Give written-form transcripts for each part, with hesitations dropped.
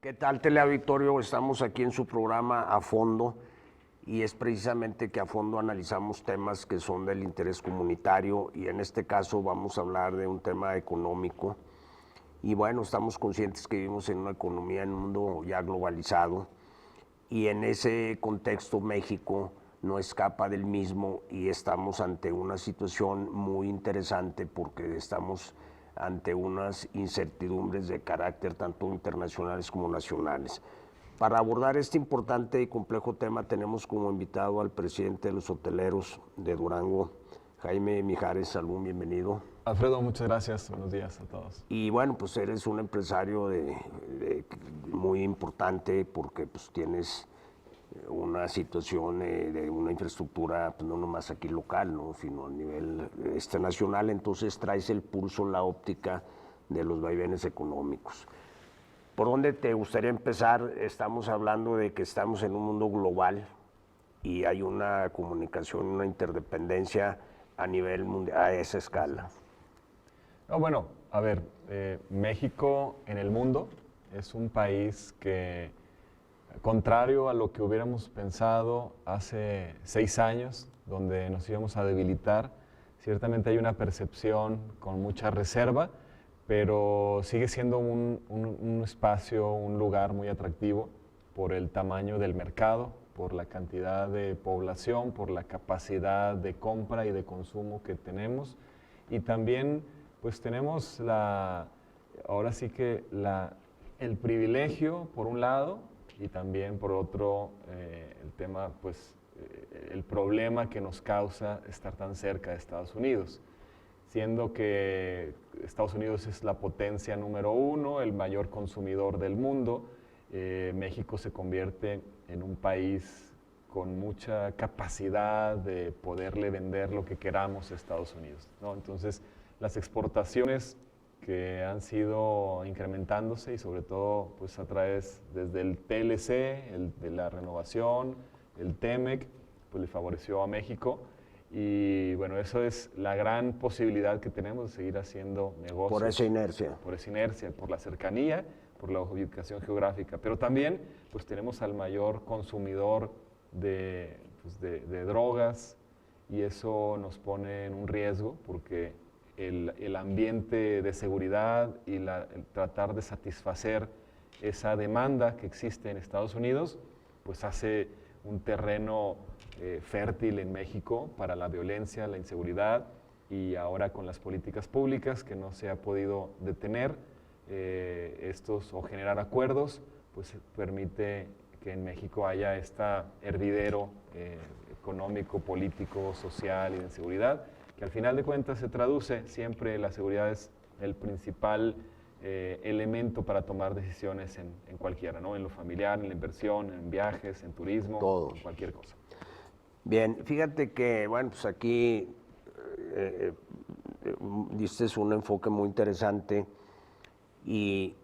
¿Qué tal, Teleauditorio? Estamos aquí en su programa A Fondo y es precisamente que a fondo analizamos temas que son del interés comunitario y en este caso vamos a hablar de un tema económico. Y bueno, estamos conscientes que vivimos en una economía, en un mundo ya globalizado y en ese contexto México no escapa del mismo y estamos ante una situación muy interesante porque estamos ante unas incertidumbres de carácter tanto internacionales como nacionales. Para abordar este importante y complejo tema tenemos como invitado al presidente de los hoteleros de Durango, Jaime Mijares. Salud, bienvenido. Alfredo, muchas gracias. Buenos días a todos. Y bueno, pues eres un empresario muy importante porque pues tienes una situación de una infraestructura, pues no nomás aquí local, ¿no? Sino a nivel nacional, entonces traes el pulso, la óptica de los vaivenes económicos. ¿Por dónde te gustaría empezar? Estamos hablando de que estamos en un mundo global y hay una comunicación, una interdependencia a nivel mundial, a esa escala. No, bueno, a ver, México en el mundo es un país que, contrario a lo que hubiéramos pensado hace 6 años, donde nos íbamos a debilitar, ciertamente hay una percepción con mucha reserva, pero sigue siendo un espacio, un lugar muy atractivo por el tamaño del mercado, por la cantidad de población, por la capacidad de compra y de consumo que tenemos. Y también pues tenemos ahora sí que el privilegio por un lado y también por otro el tema, pues el problema que nos causa estar tan cerca de Estados Unidos, siendo que Estados Unidos es la potencia número 1, el mayor consumidor del mundo. México se convierte en un país con mucha capacidad de poderle vender lo que queramos a Estados Unidos, ¿no? Entonces, las exportaciones que han sido incrementándose y sobre todo pues a través desde el TLC, de la renovación, el TEMEC, pues le favoreció a México y bueno, eso es la gran posibilidad que tenemos de seguir haciendo negocios. Por esa inercia. Por esa inercia, por la cercanía, por la ubicación geográfica, pero también pues tenemos al mayor consumidor de drogas y eso nos pone en un riesgo porque el ambiente de seguridad y el tratar de satisfacer esa demanda que existe en Estados Unidos, pues hace un terreno fértil en México para la violencia, la inseguridad y ahora con las políticas públicas que no se ha podido detener o generar acuerdos, pues permite que en México haya este hervidero económico, político, social y de inseguridad, que al final de cuentas se traduce siempre, la seguridad es el principal elemento para tomar decisiones en cualquiera, ¿no? En lo familiar, en la inversión, en viajes, en turismo, todo. En cualquier cosa. Bien, fíjate que, bueno, pues aquí diste un enfoque muy interesante y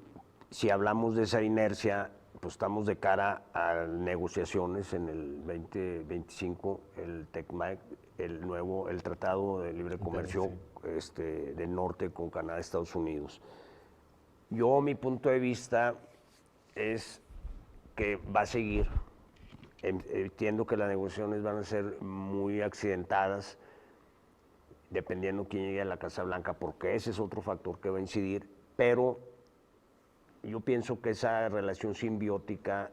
si hablamos de esa inercia, pues estamos de cara a negociaciones en el 2025, el TECMEC, el Tratado de Libre Comercio del Norte con Canadá y Estados Unidos. Mi punto de vista es que va a seguir. Entiendo que las negociaciones van a ser muy accidentadas, dependiendo quién llegue a la Casa Blanca, porque ese es otro factor que va a incidir, pero yo pienso que esa relación simbiótica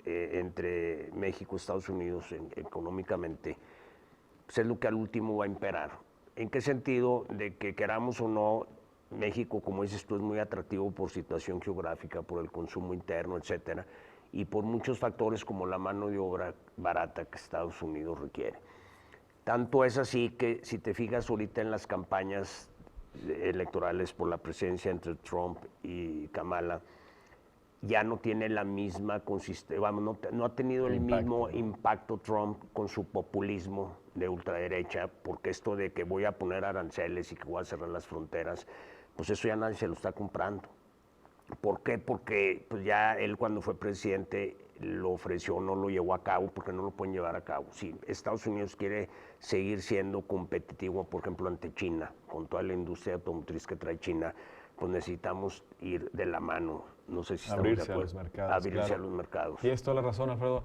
entre México y Estados Unidos económicamente, pues es lo que al último va a imperar. ¿En qué sentido? De que queramos o no, México, como dices tú, es muy atractivo por situación geográfica, por el consumo interno, etcétera, y por muchos factores como la mano de obra barata que Estados Unidos requiere. Tanto es así que si te fijas ahorita en las campañas electorales por la presidencia entre Trump y Kamala, ya no tiene la misma consistencia, no ha tenido el mismo impacto Trump con su populismo de ultraderecha, porque esto de que voy a poner aranceles y que voy a cerrar las fronteras, pues eso ya nadie se lo está comprando. ¿Por qué? Porque pues ya él cuando fue presidente lo ofreció, no lo llevó a cabo porque no lo pueden llevar a cabo. Si Estados Unidos quiere seguir siendo competitivo, por ejemplo, ante China, con toda la industria automotriz que trae China, pues necesitamos ir de la mano. No sé si estamos Abrirse de a acuerdo. los mercados. Abrirse claro. a los mercados. Tienes toda la razón, Alfredo.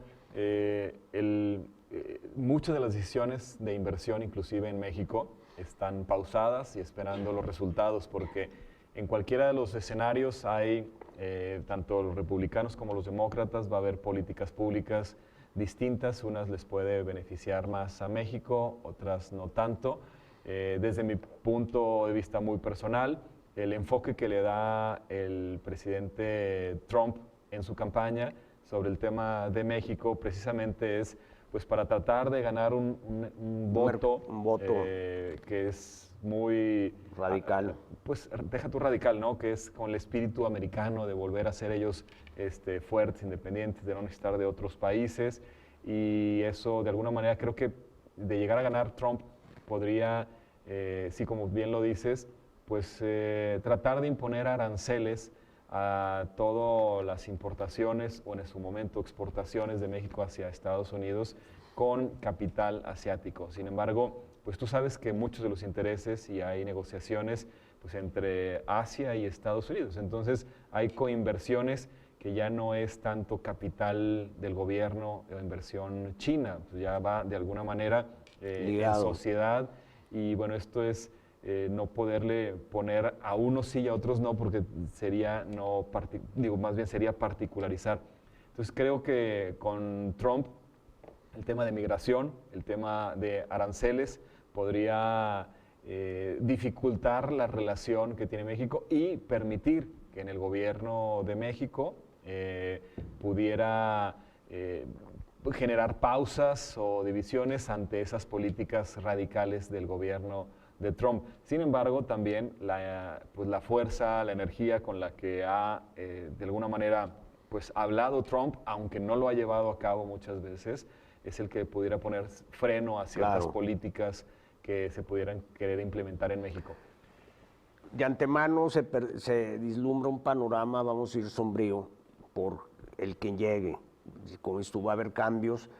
Muchas de las decisiones de inversión, inclusive en México, están pausadas y esperando los resultados, porque en cualquiera de los escenarios hay, tanto los republicanos como los demócratas, va a haber políticas públicas distintas. Unas les puede beneficiar más a México, otras no tanto. Desde mi punto de vista muy personal, el enfoque que le da el presidente Trump en su campaña sobre el tema de México precisamente es pues para tratar de ganar un voto, que es muy radical. Pues deja tu radical, ¿no? Que es con el espíritu americano de volver a ser ellos fuertes, independientes, de no necesitar de otros países. Y eso de alguna manera creo que de llegar a ganar Trump podría, sí, como bien lo dices, pues tratar de imponer aranceles a todas las importaciones o en su momento exportaciones de México hacia Estados Unidos con capital asiático. Sin embargo, pues tú sabes que muchos de los intereses y hay negociaciones pues entre Asia y Estados Unidos. Entonces hay coinversiones que ya no es tanto capital del gobierno o inversión china, pues ya va de alguna manera en sociedad. Y bueno, esto es no poderle poner a unos sí y a otros no, porque sería no, más bien sería particularizar. Entonces creo que con Trump el tema de migración, el tema de aranceles podría dificultar la relación que tiene México y permitir que en el gobierno de México pudiera generar pausas o divisiones ante esas políticas radicales del gobierno de Trump. Sin embargo, también pues la fuerza, la energía con la que ha de alguna manera pues hablado Trump, aunque no lo ha llevado a cabo muchas veces, es el que pudiera poner freno a ciertas políticas que se pudieran querer implementar en México. De antemano se vislumbra un panorama, vamos a ir sombrío, por el que llegue. Con esto va a haber cambios.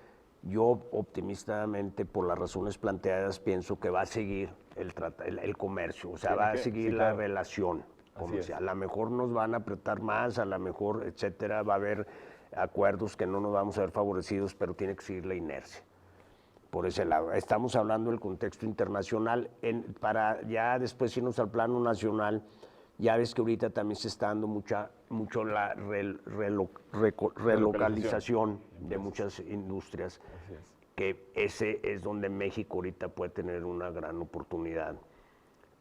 Yo optimistamente, por las razones planteadas, pienso que va a seguir el comercio, o sea, va a seguir la relación comercial. A lo mejor nos van a apretar más, a lo mejor, etcétera, va a haber acuerdos que no nos vamos a ver favorecidos, pero tiene que seguir la inercia. Por ese lado, estamos hablando del contexto internacional. Para ya después irnos al plano nacional, ya ves que ahorita también se está dando mucho la relocalización de muchas industrias, que ese es donde México ahorita puede tener una gran oportunidad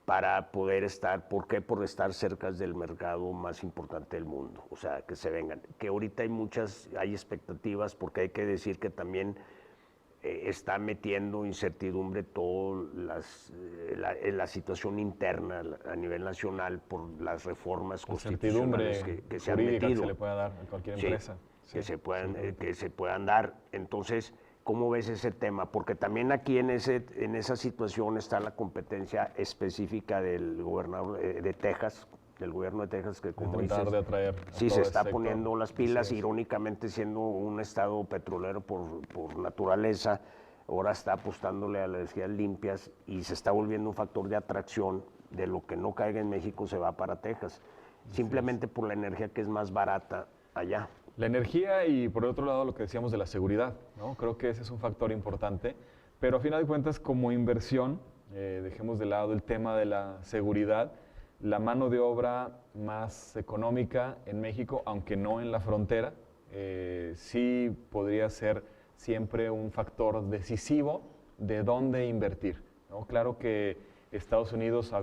para poder estar. ¿Por qué? Por estar cerca del mercado más importante del mundo, o sea, que se vengan. Que ahorita hay expectativas, porque hay que decir que también está metiendo incertidumbre toda la situación interna a nivel nacional por las reformas constitucionales que se han metido. Que se le pueda dar a cualquier empresa. Sí, que se puedan dar. Entonces, ¿cómo ves ese tema? Porque también aquí en esa situación está la competencia específica del gobernador de Texas, del gobierno de Texas, que como dices, de atraer sí se está poniendo las pilas, irónicamente siendo un estado petrolero por naturaleza, ahora está apostándole a las energías limpias y se está volviendo un factor de atracción. De lo que no caiga en México se va para Texas, simplemente por la energía que es más barata allá. La energía y por otro lado lo que decíamos de la seguridad, ¿no? Creo que ese es un factor importante, pero a final de cuentas como inversión, dejemos de lado el tema de la seguridad. La mano de obra más económica en México, aunque no en la frontera, sí podría ser siempre un factor decisivo de dónde invertir, ¿no? Claro que Estados Unidos,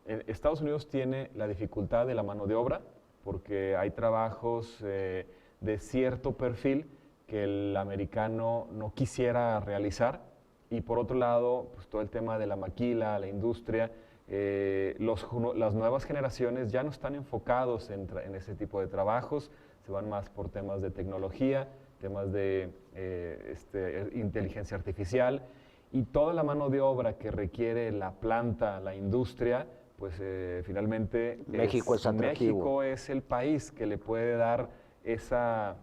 Estados Unidos tiene la dificultad de la mano de obra porque hay trabajos de cierto perfil que el americano no quisiera realizar, y por otro lado, pues todo el tema de la maquila, la industria. Las nuevas generaciones ya no están enfocados en ese tipo de trabajos, se van más por temas de tecnología, temas de inteligencia artificial, y toda la mano de obra que requiere la planta, la industria, pues finalmente México es atractivo. México es el país que le puede dar esa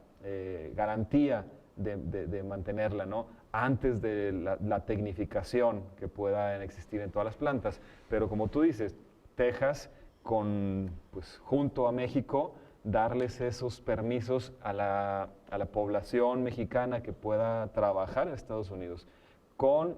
garantía de mantenerla, ¿no? Antes de la tecnificación que pueda existir en todas las plantas. Pero como tú dices, Texas pues, junto a México, darles esos permisos a la población mexicana que pueda trabajar en Estados Unidos con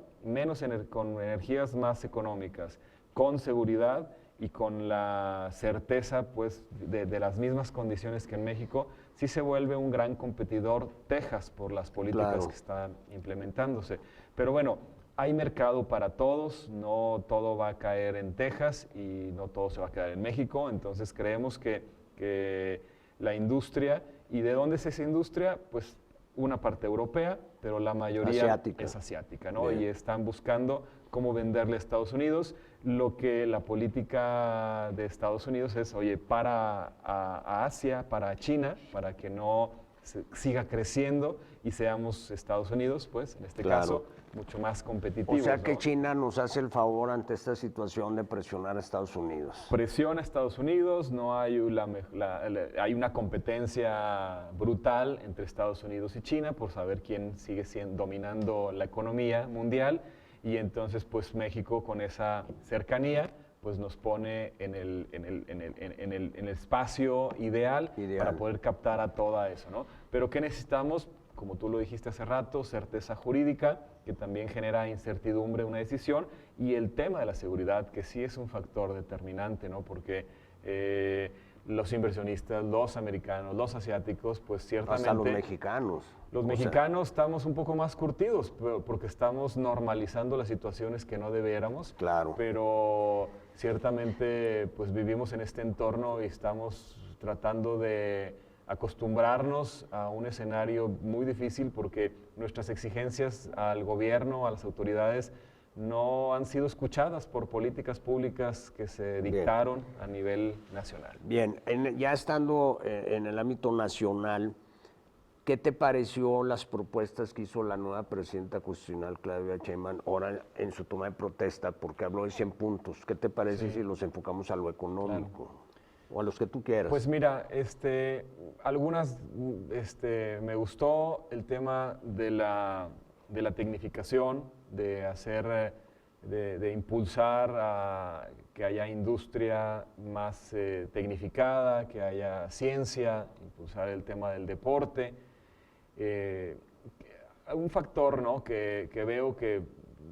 con energías más económicas, con seguridad y con la certeza pues, de las mismas condiciones que en México. Sí se vuelve un gran competidor Texas por las políticas Claro. que están implementándose. Pero bueno, hay mercado para todos, no todo va a caer en Texas y no todo se va a quedar en México, entonces creemos que la industria, ¿y de dónde es esa industria? Pues una parte europea, pero la mayoría Asiática. es asiática, ¿no? Bien. Y están buscando cómo venderle a Estados Unidos, lo que la política de Estados Unidos es, oye, para a Asia, para China, para que no siga creciendo y seamos Estados Unidos, pues, en este Claro. caso, mucho más competitivos. O sea que ¿no? China nos hace el favor ante esta situación de presionar a Estados Unidos. Presiona a Estados Unidos, no hay, hay una competencia brutal entre Estados Unidos y China por saber quién sigue dominando la economía mundial, y entonces pues México con esa cercanía pues nos pone en el espacio ideal para poder captar a toda eso, ¿no? Pero ¿qué necesitamos? Como tú lo dijiste hace rato, certeza jurídica, que también genera incertidumbre una decisión, y el tema de la seguridad, que sí es un factor determinante, ¿no? Porque los inversionistas, los americanos, los asiáticos, pues ciertamente... Hasta los mexicanos. Los mexicanos estamos un poco más curtidos porque estamos normalizando las situaciones que no debiéramos. Claro. Pero ciertamente pues vivimos en este entorno y estamos tratando de acostumbrarnos a un escenario muy difícil porque nuestras exigencias al gobierno, a las autoridades, no han sido escuchadas por políticas públicas que se dictaron a nivel nacional. Bien, ya estando en el ámbito nacional, ¿qué te pareció las propuestas que hizo la nueva presidenta constitucional, Claudia Sheinbaum, ahora en su toma de protesta, porque habló de 100 puntos? ¿Qué te parece si los enfocamos a lo económico? Claro. O a los que tú quieras. Pues mira, algunas me gustó el tema de la tecnificación, de hacer, de impulsar a que haya industria más tecnificada, que haya ciencia, impulsar el tema del deporte. Un factor, ¿no? que veo que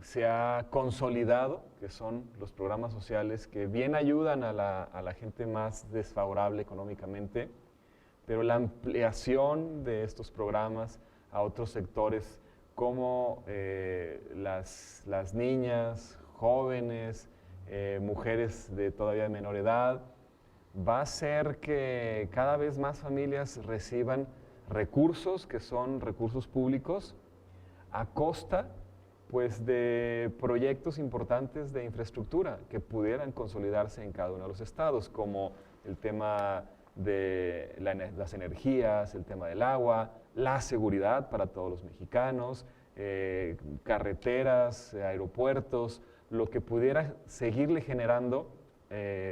se ha consolidado, que son los programas sociales que bien ayudan a la gente más desfavorable económicamente, pero la ampliación de estos programas a otros sectores como las niñas, jóvenes, mujeres de todavía menor edad, va a hacer que cada vez más familias reciban recursos que son recursos públicos a costa pues de proyectos importantes de infraestructura que pudieran consolidarse en cada uno de los estados, como el tema de las energías, el tema del agua, la seguridad para todos los mexicanos, carreteras, aeropuertos, lo que pudiera seguirle generando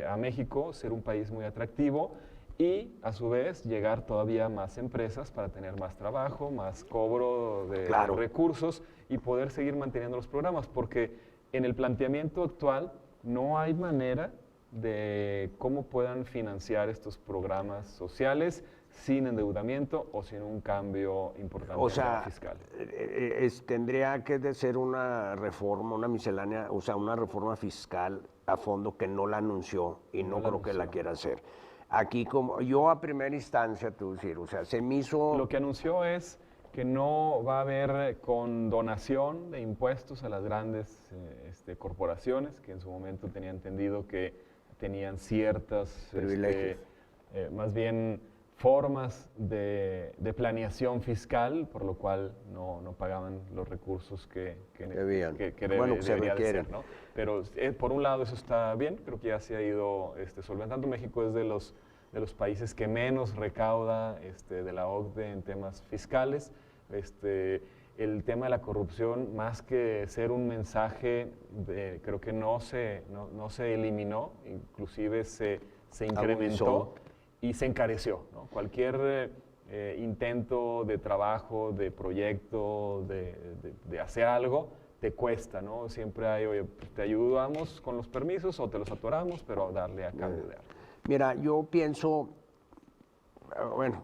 a México ser un país muy atractivo y a su vez llegar todavía más empresas para tener más trabajo, más cobro de recursos y poder seguir manteniendo los programas, porque en el planteamiento actual no hay manera de cómo puedan financiar estos programas sociales sin endeudamiento o sin un cambio importante fiscal. Tendría que ser una reforma, una miscelánea, o sea, una reforma fiscal a fondo que no la anunció y no creo que la quiera hacer. Aquí, como yo a primera instancia, te voy a decir, o sea, se me hizo... Lo que anunció es que no va a haber condonación de impuestos a las grandes corporaciones, que en su momento tenía entendido que tenían ciertas, privilegios. Más bien formas de planeación fiscal, por lo cual no pagaban los recursos que debería de ser, ¿no? Pero por un lado eso está bien, creo que ya se ha ido solventando. México es de los países que menos recauda de la OCDE en temas fiscales. El tema de la corrupción, más que ser un mensaje, creo que no se eliminó, inclusive se incrementó y se encareció, ¿no? Cualquier intento de trabajo, de proyecto, de hacer algo, te cuesta, ¿no? Siempre hay, oye, pues, te ayudamos con los permisos o te los atoramos, pero darle a cambio de algo. Mira, yo pienso, bueno,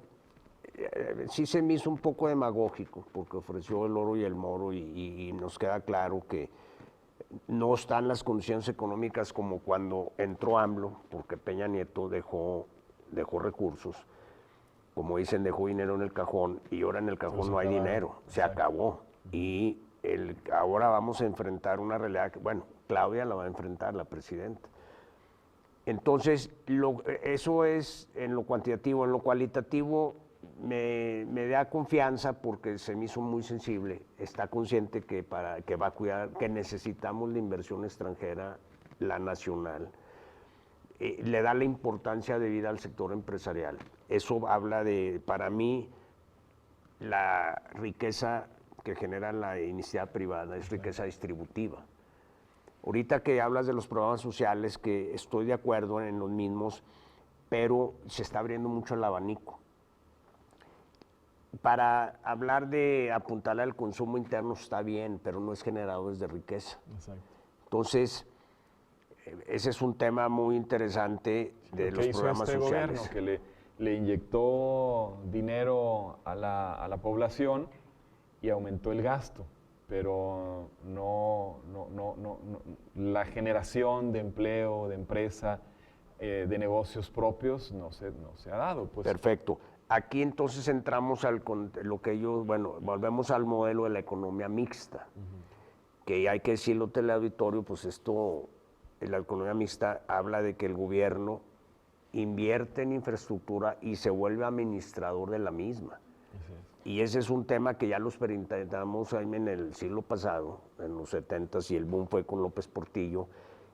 sí se me hizo un poco demagógico porque ofreció el oro y el moro y nos queda claro que no están las condiciones económicas como cuando entró AMLO, porque Peña Nieto dejó recursos, como dicen, dejó dinero en el cajón y ahora en el cajón no hay dinero, se acabó. Y ahora vamos a enfrentar una realidad que, bueno, Claudia la va a enfrentar, la presidenta. Entonces, eso es en lo cuantitativo. En lo cualitativo me da confianza porque se me hizo muy sensible. Está consciente que va a cuidar, que necesitamos la inversión extranjera, la nacional. Le da la importancia de vida al sector empresarial. Eso habla de, para mí, la riqueza que genera la iniciativa privada es riqueza distributiva. Ahorita que hablas de los programas sociales, que estoy de acuerdo en los mismos, pero se está abriendo mucho el abanico. Para hablar de apuntarle al consumo interno está bien, pero no es generadores de riqueza. Exacto. Entonces, ese es un tema muy interesante de los programas sociales. Gobierno que le inyectó dinero a la población y aumentó el gasto, pero no la generación de empleo, de empresa, de negocios propios no se ha dado. Pues. Perfecto. Aquí entonces entramos lo que ellos, bueno, volvemos al modelo de la economía mixta, que hay que decirlo al teleauditorio, pues esto, la economía mixta habla de que el gobierno invierte en infraestructura y se vuelve administrador de la misma. Y ese es un tema que ya lo experimentamos en el siglo pasado, en los 70s, y el boom fue con López Portillo,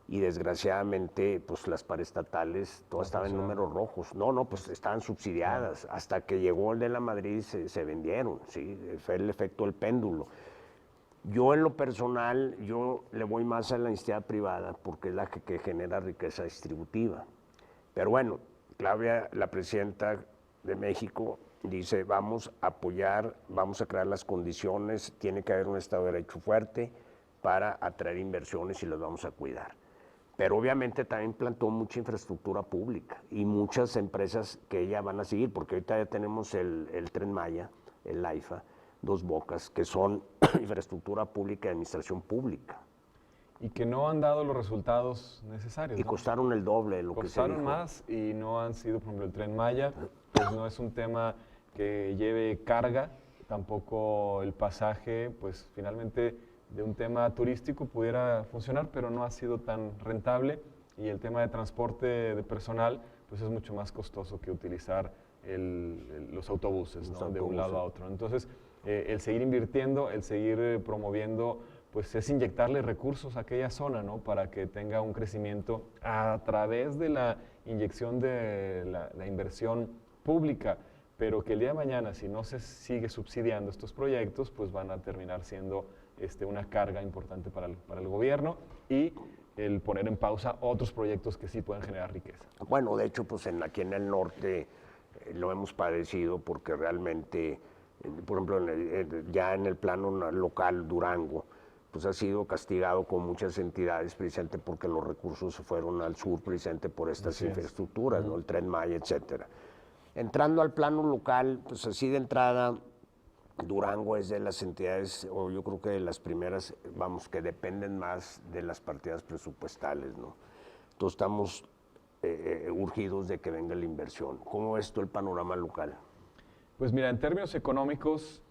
y desgraciadamente pues las paraestatales todas estaban en números rojos. No, pues estaban subsidiadas, hasta que llegó el de la Madrid y se vendieron, ¿sí? Fue el efecto del péndulo. Yo en lo personal, yo le voy más a la iniciativa privada porque es la que genera riqueza distributiva. Pero bueno, Claudia, la presidenta de México, dice, vamos a apoyar, vamos a crear las condiciones, tiene que haber un Estado de Derecho fuerte para atraer inversiones y las vamos a cuidar. Pero obviamente también plantó mucha infraestructura pública y muchas empresas que ella van a seguir, porque ahorita ya tenemos el Tren Maya, el AIFA, Dos Bocas, que son infraestructura pública y administración pública. Y que no han dado los resultados necesarios. Y costaron el doble de lo que se dijo. Costaron más y no han sido, por ejemplo, el Tren Maya, pues no es un tema que lleve carga, tampoco el pasaje, pues finalmente de un tema turístico pudiera funcionar, pero no ha sido tan rentable, y el tema de transporte de personal pues es mucho más costoso que utilizar los autobuses, ¿no? De un lado a otro. Entonces, el seguir invirtiendo, el seguir promoviendo, pues es inyectarle recursos a aquella zona, ¿no? Para que tenga un crecimiento a través de la inyección de la inversión pública, pero que el día de mañana, si no se sigue subsidiando estos proyectos, pues van a terminar siendo una carga importante para el gobierno, y el poner en pausa otros proyectos que sí pueden generar riqueza. Bueno, de hecho, pues aquí en el norte lo hemos padecido porque realmente, por ejemplo, ya en el plano local, Durango, pues ha sido castigado con muchas entidades precisamente porque los recursos se fueron al sur precisamente por estas infraestructuras, ¿no? El Tren Maya, etcétera. Entrando al plano local, pues así de entrada, Durango es de las entidades, o yo creo que de las primeras, vamos, que dependen más de las partidas presupuestales, ¿no? Entonces estamos urgidos de que venga la inversión. ¿Cómo ves tú el panorama local? Pues mira, en términos económicos,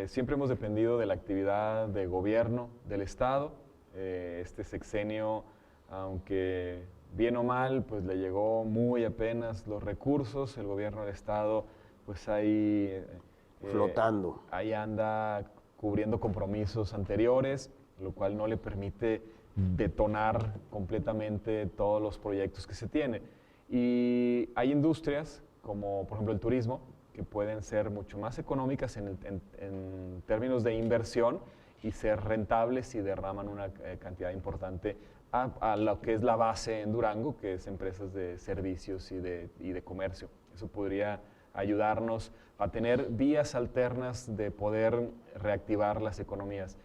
siempre hemos dependido de la actividad de gobierno del Estado. Este sexenio, aunque bien o mal, pues le llegó muy apenas los recursos. El gobierno del Estado, pues ahí flotando. Ahí anda cubriendo compromisos anteriores, lo cual no le permite detonar completamente todos los proyectos que se tiene. Y hay industrias, como por ejemplo el turismo, que pueden ser mucho más económicas en términos de inversión y ser rentables si derraman una cantidad importante a lo que es la base en Durango, que es empresas de servicios y de comercio. Eso podría ayudarnos a tener vías alternas de poder reactivar las economías.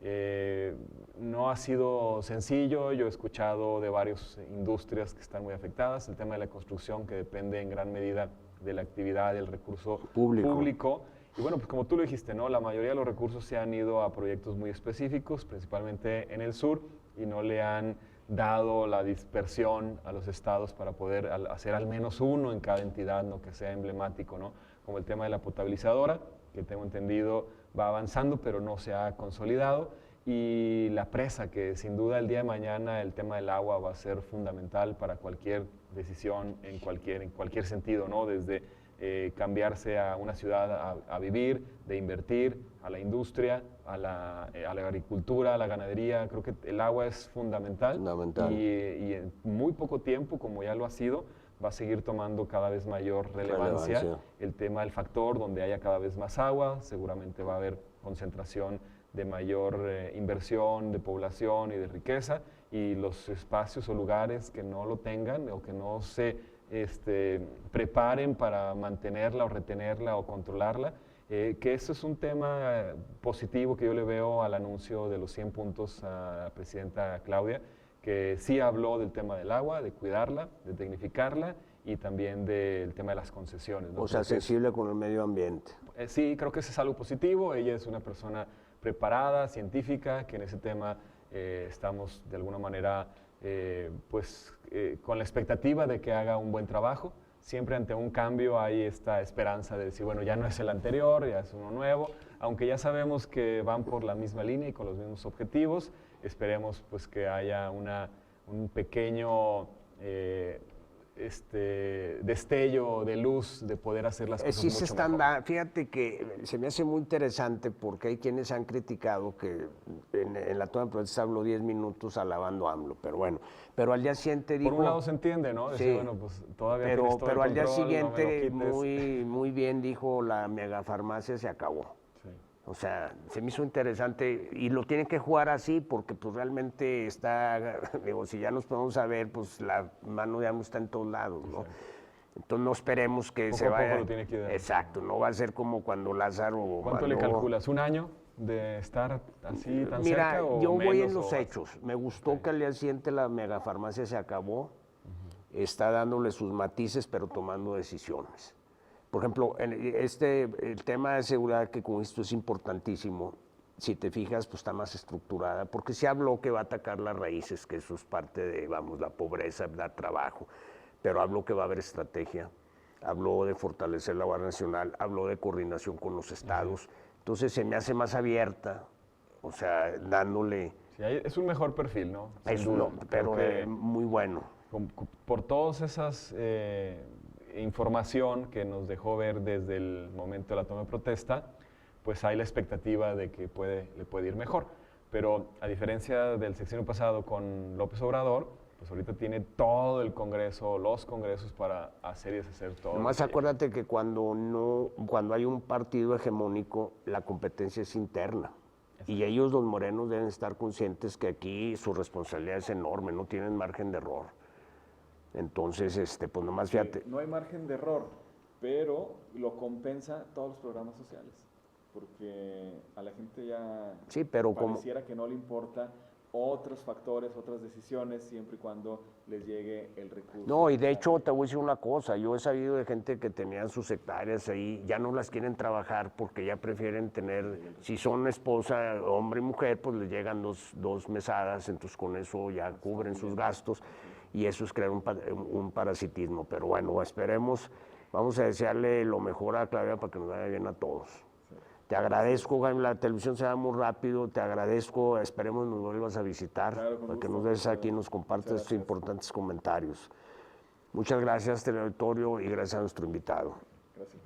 No ha sido sencillo, yo he escuchado de varias industrias que están muy afectadas, el tema de la construcción que depende en gran medida de la actividad del recurso público. Y bueno, pues como tú lo dijiste, ¿no? La mayoría de los recursos se han ido a proyectos muy específicos, principalmente en el sur, y no le han dado la dispersión a los estados para poder hacer al menos uno en cada entidad, ¿no? Que sea emblemático, ¿no? Como el tema de la potabilizadora, que tengo entendido va avanzando, pero no se ha consolidado, y la presa, que sin duda el día de mañana el tema del agua va a ser fundamental para cualquier decisión en cualquier sentido, ¿no? Desde cambiarse a una ciudad a vivir, de invertir, a la industria, a la agricultura, a la ganadería. Creo que el agua es fundamental. Y en muy poco tiempo, como ya lo ha sido, va a seguir tomando cada vez mayor relevancia el tema del factor donde haya cada vez más agua. Seguramente va a haber concentración de mayor inversión, de población y de riqueza, y los espacios o lugares que no lo tengan o que no se preparen para mantenerla o retenerla o controlarla, que eso es un tema positivo que yo le veo al anuncio de los 100 puntos a la presidenta Claudia, que sí habló del tema del agua, de cuidarla, de tecnificarla, y también del tema de las concesiones, ¿no? O sea, sensible con el medio ambiente. Sí, creo que eso es algo positivo. Ella es una persona preparada, científica, que en ese tema estamos de alguna manera con la expectativa de que haga un buen trabajo. Siempre ante un cambio hay esta esperanza de decir, bueno, ya no es el anterior, ya es uno nuevo, aunque ya sabemos que van por la misma línea y con los mismos objetivos. Esperemos pues que haya un pequeño destello de luz de poder hacer las cosas mucho mejor. Fíjate que se me hace muy interesante porque hay quienes han criticado que en la toma de protesta habló 10 minutos alabando a AMLO, pero bueno, pero al día siguiente dijo... Por un lado se entiende, ¿no? Decir, sí, bueno, pues todavía pero, tienes todo pero el al día control, siguiente no me lo quites. muy bien dijo, la megafarmacia se acabó. Sí. O sea, se me hizo interesante y lo tienen que jugar así porque pues realmente está, digo, si ya nos podemos saber, pues la mano ya no está en todos lados, ¿no? Exacto. Entonces no esperemos que Poco se a vaya. poco lo tiene que dar. Exacto, no va a ser como cuando Lázaro. ¿Cuánto le calculas? ¿Un año de estar así tan Mira, cerca? Mira, yo voy en los hechos. Me gustó que al día siguiente la megafarmacia se acabó, está dándole sus matices, pero tomando decisiones. Por ejemplo, el tema de seguridad que con esto es importantísimo, si te fijas, pues está más estructurada, porque se habló que va a atacar las raíces, que eso es parte de, vamos, la pobreza, dar trabajo, pero habló que va a haber estrategia, habló de fortalecer la Guardia Nacional, habló de coordinación con los estados, entonces se me hace más abierta, o sea, dándole... Sí, es un mejor perfil, ¿no? Es uno, pero muy bueno. Por todas esas... información que nos dejó ver desde el momento de la toma de protesta, pues hay la expectativa de que le puede ir mejor. Pero a diferencia del sexenio pasado con López Obrador, pues ahorita tiene todo el Congreso, los congresos para hacer y deshacer todo. Nomás acuérdate que cuando hay un partido hegemónico, la competencia es interna. Exacto. Y ellos, los morenos, deben estar conscientes que aquí su responsabilidad es enorme, no tienen margen de error. Entonces, pues nomás fíjate. No hay margen de error, pero lo compensa todos los programas sociales, porque a la gente ya pareciera que no le importa otros factores, otras decisiones, siempre y cuando les llegue el recurso. No, y de hecho te voy a decir una cosa, yo he sabido de gente que tenían sus hectáreas ahí, ya no las quieren trabajar porque ya prefieren tener, si son esposa, hombre y mujer, pues les llegan dos mesadas, entonces con eso ya cubren sus gastos. Y eso es crear un parasitismo. Pero bueno, esperemos, vamos a desearle lo mejor a Claudia para que nos vaya bien a todos. Sí. Te agradezco, Jaime, la televisión se va muy rápido, te agradezco, esperemos nos vuelvas a visitar, claro, para que nos des aquí y nos compartas estos importantes comentarios. Muchas gracias, teleauditorio, y gracias a nuestro invitado. Gracias.